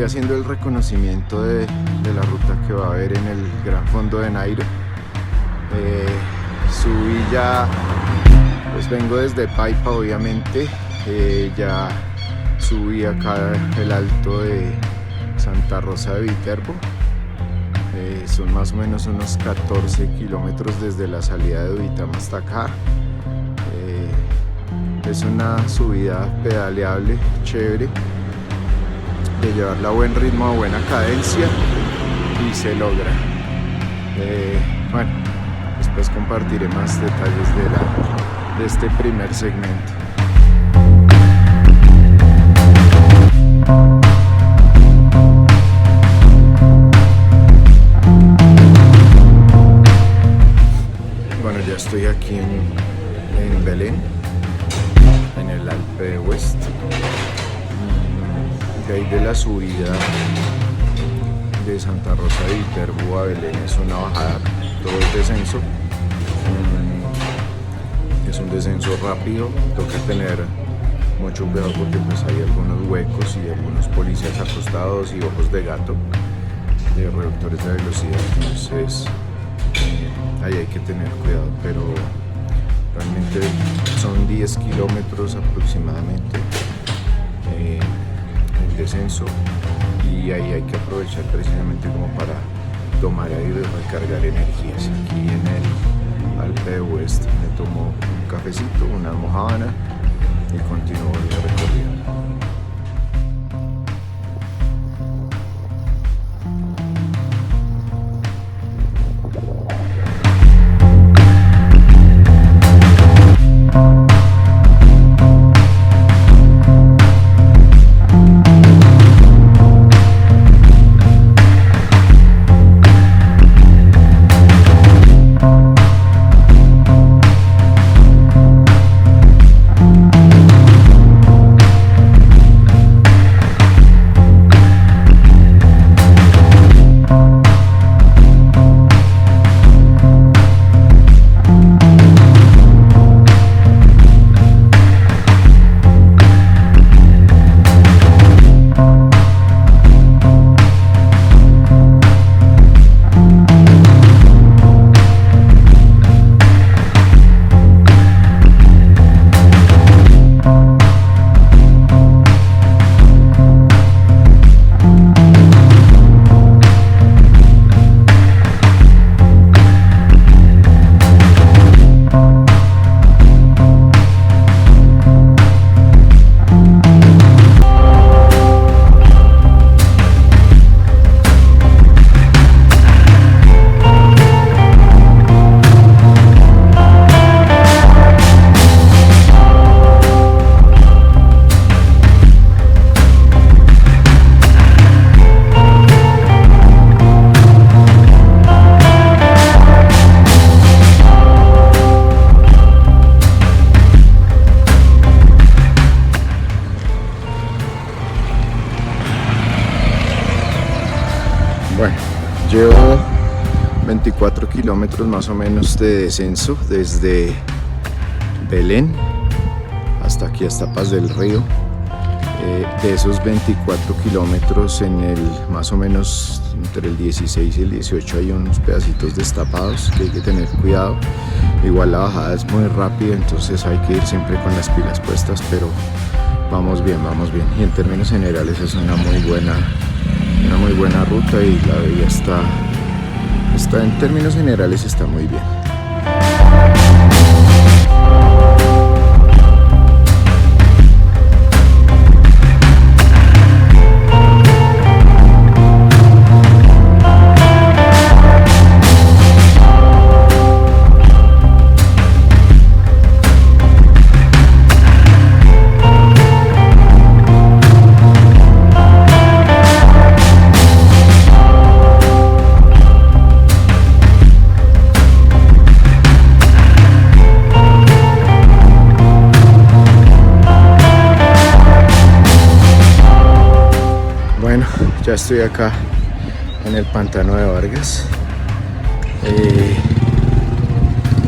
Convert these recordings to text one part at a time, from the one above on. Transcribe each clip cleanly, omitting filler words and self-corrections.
haciendo el reconocimiento de la ruta que va a haber en el Gran Fondo de Nairo. Subí ya, pues vengo desde Paipa obviamente, ya subí acá el alto de Santa Rosa de Viterbo. Son más o menos unos 14 kilómetros desde la salida de Duitama hasta acá. Es una subida pedaleable, chévere, de llevarla a buen ritmo, a buena cadencia, y se logra. Bueno, después compartiré más detalles de este primer segmento. Bueno, ya estoy aquí en Belén, en el Alpe d'Huez. De ahí de la subida de Santa Rosa de Viterbo a Belén es una bajada, todo es descenso. Es un descenso rápido, toca tener mucho cuidado porque pues hay algunos huecos y algunos policías acostados y ojos de gato, de reductores de velocidad, entonces ahí hay que tener cuidado, pero realmente son 10 kilómetros aproximadamente el descenso, y ahí hay que aprovechar precisamente como para tomar aire y recargar energías. Aquí en el Alpe d'Huez me tomo un cafecito, una almohadana y continúo el recorrido. Bueno, llevo 24 kilómetros más o menos de descenso desde Belén hasta aquí, hasta Paz del Río. De esos 24 kilómetros, en el más o menos entre el 16 y el 18 hay unos pedacitos destapados que hay que tener cuidado. Igual la bajada es muy rápida, entonces hay que ir siempre con las pilas puestas, pero vamos bien, vamos bien. Y en términos generales es una muy buena ruta, y la vía está en términos generales está muy bien. Ya estoy acá en el pantano de Vargas.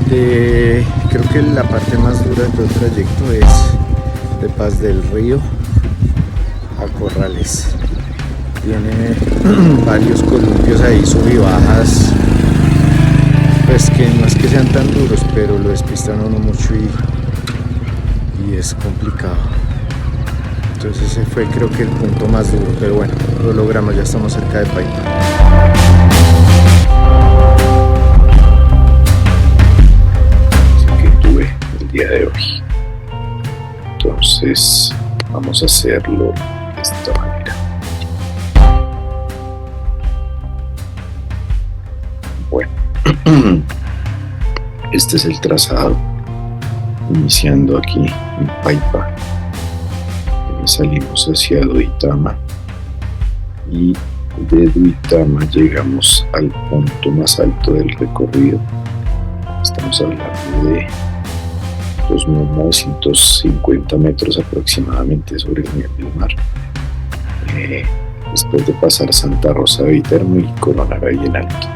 Creo que la parte más dura de todo el trayecto es de Paz del Río a Corrales. tiene varios columpios ahí, sub y bajas, pues que no es que sean tan duros, pero lo despistan a uno mucho y es complicado. Entonces ese fue, creo que, el punto más duro, pero bueno, lo logramos, ya estamos cerca de Paipa. El día de hoy, entonces vamos a hacerlo de esta manera. Bueno, este es el trazado, iniciando aquí en Paipa. Salimos hacia Duitama y de Duitama llegamos al punto más alto del recorrido. Estamos hablando de 2.950 metros aproximadamente sobre el nivel del mar, después de pasar Santa Rosa de Viterbo y coronar ahí en alto.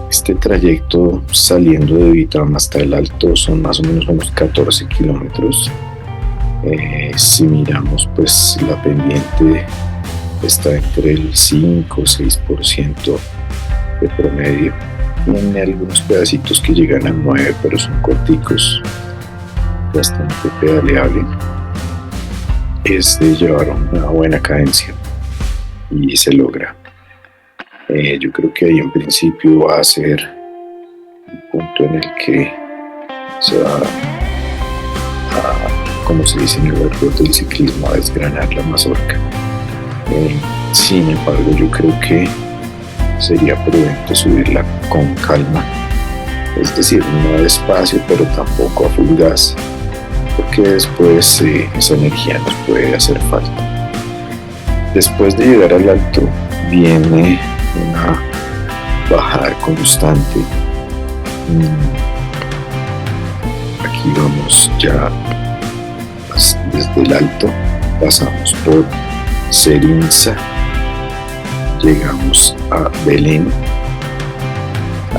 Este trayecto saliendo de Duitama hasta el alto son más o menos unos 14 kilómetros. Si miramos, pues la pendiente está entre el 5 o 6% de promedio. Tiene algunos pedacitos que llegan a 9, pero son corticos, bastante pedaleable. Es de llevar una buena cadencia y se logra. Yo creo que ahí en principio va a ser un punto en el que se va a, como se dice en el argot del ciclismo, a desgranar la mazorca. Sin embargo, yo creo que sería prudente subirla con calma, es decir, no despacio pero tampoco a full gas, porque después esa energía nos puede hacer falta. Después de llegar al alto viene una bajada constante. Aquí vamos ya desde el alto, pasamos por Serinza, llegamos a Belén.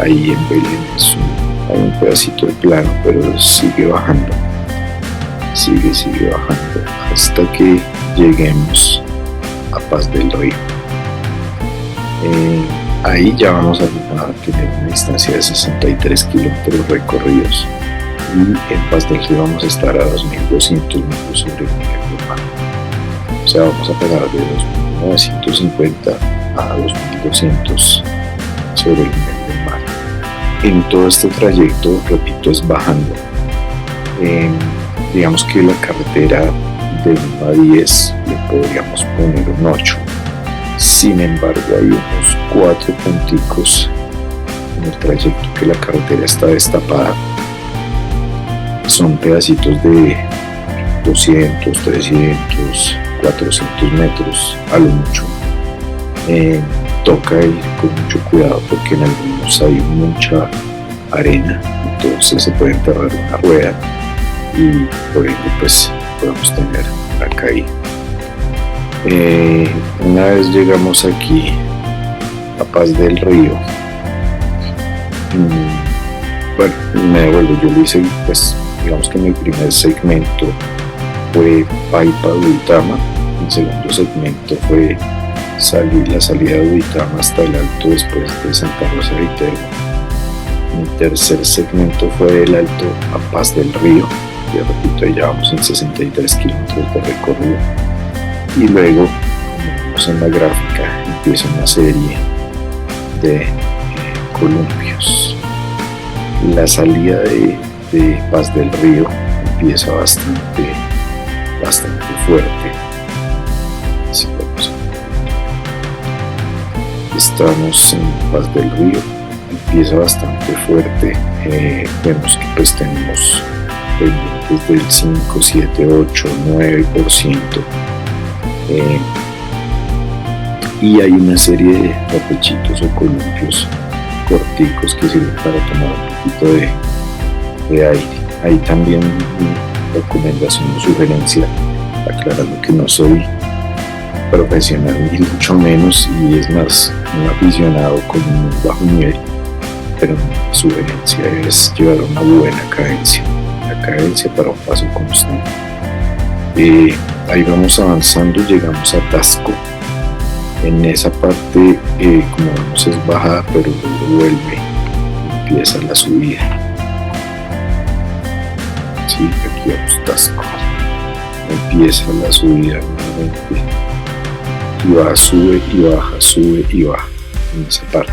Ahí en Belén hay un pedacito de plano, pero sigue bajando, sigue bajando hasta que lleguemos a Paz del Río. Ahí ya vamos a tener una distancia de 63 kilómetros recorridos y en Paz del Río vamos a estar a 2.200 metros sobre el nivel del mar. O sea, vamos a pasar de 2.950 a 2.200 sobre el nivel del mar. En todo este trayecto, repito, es bajando. Digamos que la carretera de 1 a 10 le podríamos poner un 8. Sin embargo, hay unos 4 punticos en el trayecto que la carretera está destapada. Son pedacitos de 200, 300, 400 metros a lo mucho. Toca ir con mucho cuidado porque en algunos hay mucha arena, entonces se puede enterrar una rueda y por ende pues podemos tener la caída. Una vez llegamos aquí a Paz del Río, bueno, me devuelvo, yo lo hice, pues digamos que mi primer segmento fue Paipa Duitama, mi segundo segmento fue la salida de Duitama hasta el alto después de Santa Rosa de Viterbo. Mi tercer segmento fue del alto a Paz del Río, y repito, ya vamos en 63 kilómetros de recorrido. Y luego, como vemos en la gráfica, empieza una serie de columpios. La salida de Paz del Río empieza bastante fuerte. Así vemos. Estamos en Paz del Río, empieza bastante fuerte. Vemos que pues tenemos pendientes del 5, 7, 8, 9%. Y hay una serie de rapechitos o columpios corticos que sirven para tomar un poquito de aire. Ahí también mi recomendación o sugerencia, aclarando que no soy profesional ni mucho menos, y es más un aficionado con un bajo nivel, pero mi sugerencia es llevar una buena cadencia, la cadencia para un paso constante. Ahí vamos avanzando, llegamos a Tasco. En esa parte, como vemos, es bajada, pero vuelve, empieza la subida. Sí, aquí vamos Tasco. Empieza la subida nuevamente. Y baja, sube y baja, sube y baja en esa parte.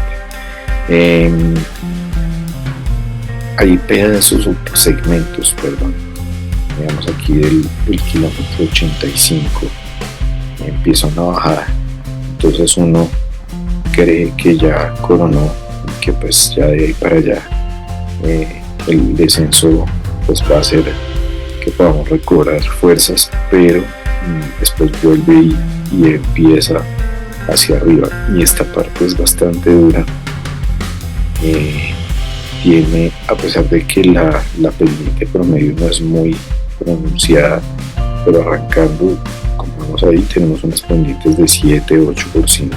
Hay pedazos o segmentos, perdón. Veamos aquí del kilómetro 85. Empieza una bajada. Entonces uno cree que ya coronó, que pues ya de ahí para allá el descenso pues va a hacer que podamos recobrar fuerzas, pero después vuelve y empieza hacia arriba, y esta parte es bastante dura. Tiene, a pesar de que la pendiente promedio no es muy pronunciada, pero arrancando, como vemos ahí, tenemos unas pendientes de 7-8%.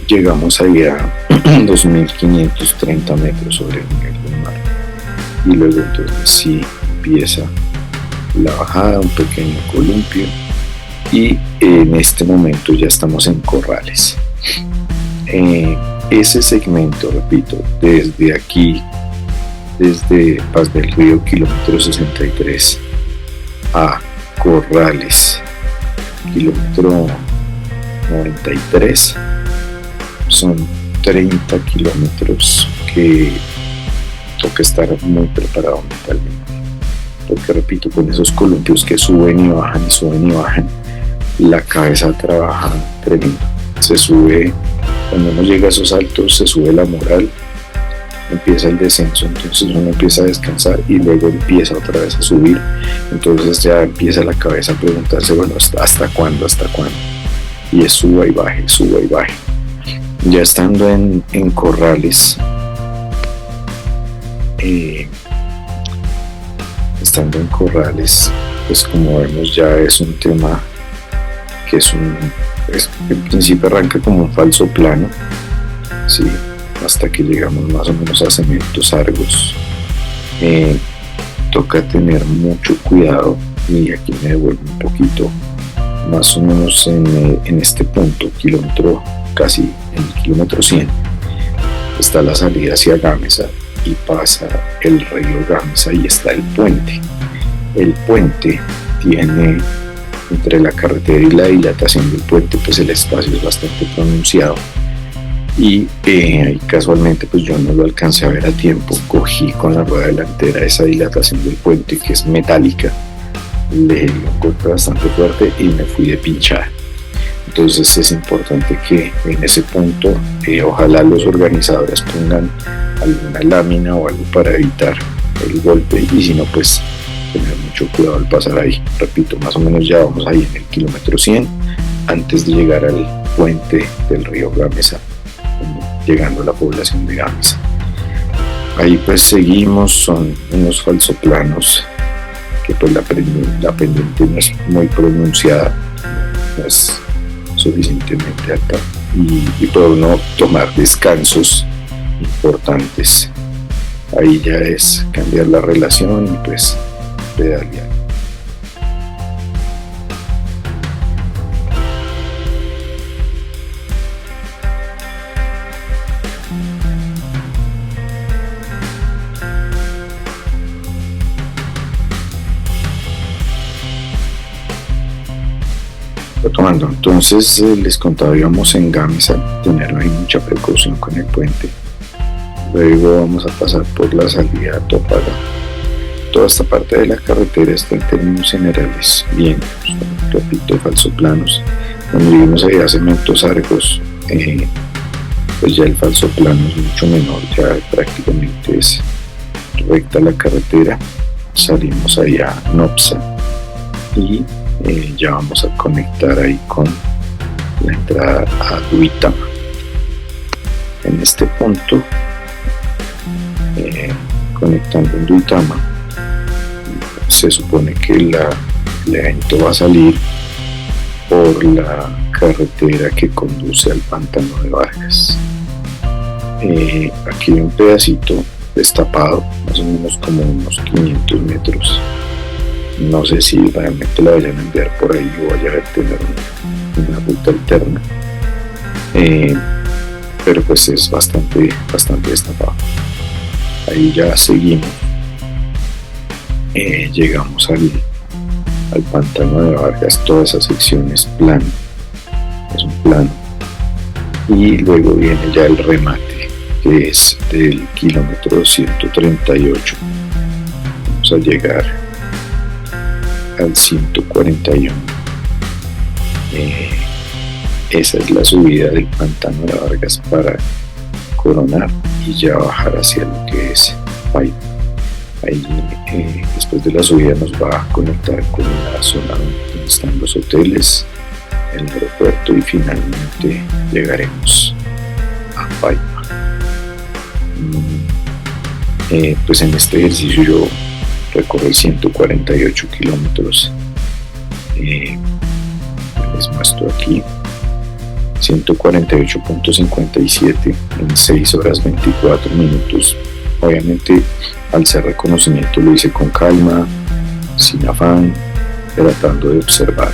Llegamos ahí a 2.530 metros sobre el nivel del mar, y luego entonces sí empieza la bajada, un pequeño columpio, y en este momento ya estamos en Corrales. Ese segmento, repito, desde aquí, desde Paz del Río, kilómetro 63, a Corrales, kilómetro 93, son 30 kilómetros que toca estar muy preparado mentalmente, porque repito, con esos columpios que suben y bajan y suben y bajan, la cabeza trabaja tremendo. Se sube, cuando uno llega a esos altos, se sube la moral, empieza el descenso, entonces uno empieza a descansar y luego empieza otra vez a subir, entonces ya empieza la cabeza a preguntarse, bueno, ¿hasta cuándo? ¿Hasta cuándo? Y es suba y baje, suba y baje. Ya estando en Corrales, pues como vemos, ya es un tema que en principio arranca como un falso plano, ¿sí? Hasta que llegamos más o menos a Cementos Argos. Toca tener mucho cuidado, y aquí me devuelvo un poquito, más o menos en este punto, casi en el kilómetro 100, está la salida hacia Gámeza y pasa el río Gámeza y está el puente. El puente tiene, entre la carretera y la dilatación del puente, pues el espacio es bastante pronunciado, y ahí casualmente pues yo no lo alcancé a ver a tiempo, cogí con la rueda delantera esa dilatación del puente, que es metálica, le di un golpe bastante fuerte y me fui de pinchada. Entonces es importante que en ese punto ojalá los organizadores pongan alguna lámina o algo para evitar el golpe, y si no, pues tener mucho cuidado al pasar ahí. Repito, más o menos ya vamos ahí en el kilómetro 100, antes de llegar al puente del río Gámeza, llegando a la población de Gámeza. Ahí pues seguimos, son unos falsoplanos que pues la pendiente no es muy pronunciada, no es suficientemente alta, y puede uno tomar descansos importantes. Ahí ya es cambiar la relación y pues pedalear. Retomando, entonces les contaba, íbamos en Gámeza, tener ahí mucha precaución con el puente. Luego vamos a pasar por la salida a Topaga. Toda esta parte de la carretera está en términos generales bien, repito, falsoplanos. Cuando lleguemos allá a Cementos Argos, pues ya el falsoplano es mucho menor, ya prácticamente es recta la carretera. Salimos allá a Nopsa y ya vamos a conectar ahí con la entrada a Duitama. En este punto, conectando en Duitama, se supone que el evento va a salir por la carretera que conduce al pantano de Vargas. Aquí hay un pedacito destapado, más o menos como unos 500 metros, No sé si realmente la vayan a enviar por ahí o vaya a tener una ruta alterna, pero pues es bastante destapado. Ahí ya seguimos, llegamos al pantano de Vargas. Toda esa sección es plano, es un plano, y luego viene ya el remate, que es del kilómetro 138. Vamos a llegar al 141. Esa es la subida del pantano de Vargas para coronar y ya bajar hacia lo que es Paipa. Ahí después de la subida nos va a conectar con la zona donde están los hoteles, el aeropuerto, y finalmente llegaremos a Paipa. Pues en este ejercicio yo recorrí 148 kilómetros. Les muestro aquí 148.57 en 6 horas 24 minutos. Obviamente, al ser reconocimiento, lo hice con calma, sin afán, tratando de observar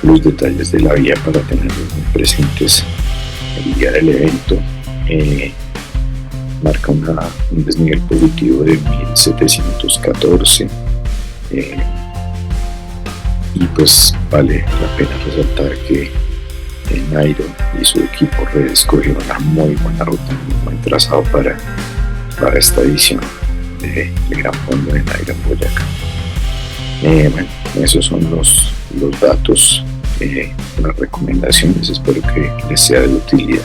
los detalles de la vía para tenerlos muy presentes el día del evento. Marca un desnivel positivo de 1714, y pues vale la pena resaltar que Nairo y su equipo escogieron una muy buena ruta, un buen trazado para esta edición del Gran Fondo de Nairo en Boyacá. Bueno, esos son los datos, las recomendaciones. Espero que les sea de utilidad.